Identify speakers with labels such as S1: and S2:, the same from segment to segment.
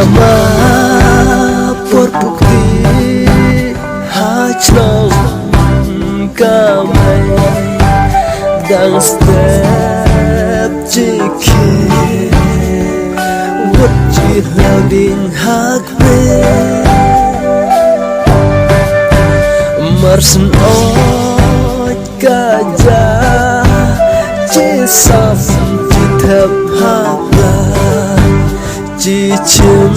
S1: Pertama berbukti hajlong kamai dan step jiki wajib lauding hakbe marsen oj gajah cisam jithap habla jicim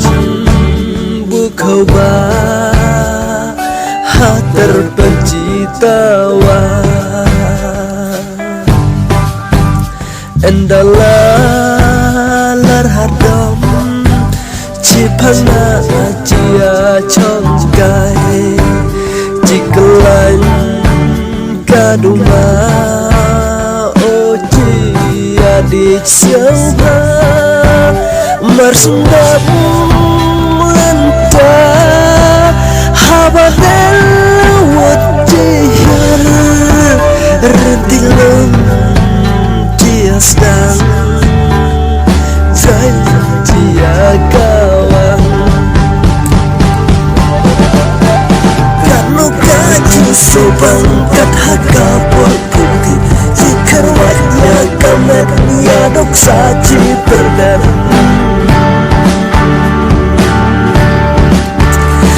S1: bukau ba hater pencitawa endalar hadam cipana cia congkai cikelan kaduma oji adik siapa marsendam lentah habadel wajihar rentilem ciasdang zai cia kawan kanu kaji sobang kat haka bukti jika wajnya kamet ya dok saji berdan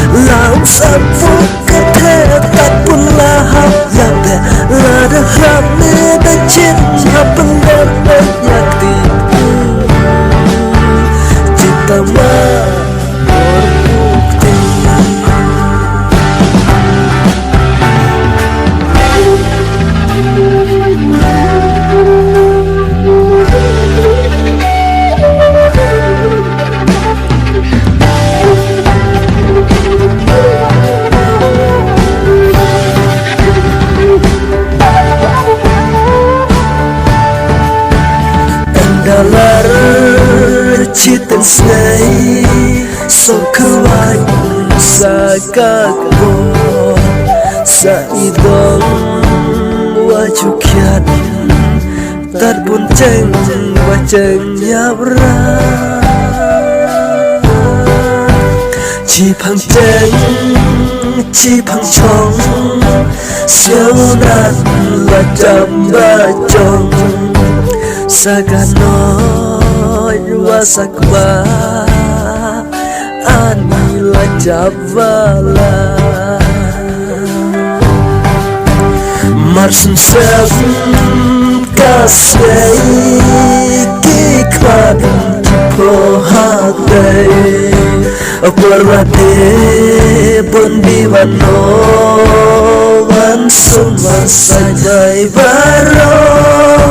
S1: laung sapu ketetak pun lahap lambe lada rame dan cinta benar banyak tipu cinta berbukti dalar citan snai so kawan sa kakbo sa idong wajukiat tar bunceng wajeng nyabra cipang ceng cipang chong siaunan lajam bajong saganoy wasakba anila javala marsen seven kasei kiklan kipohate berade bundiwano wan summa sajai baro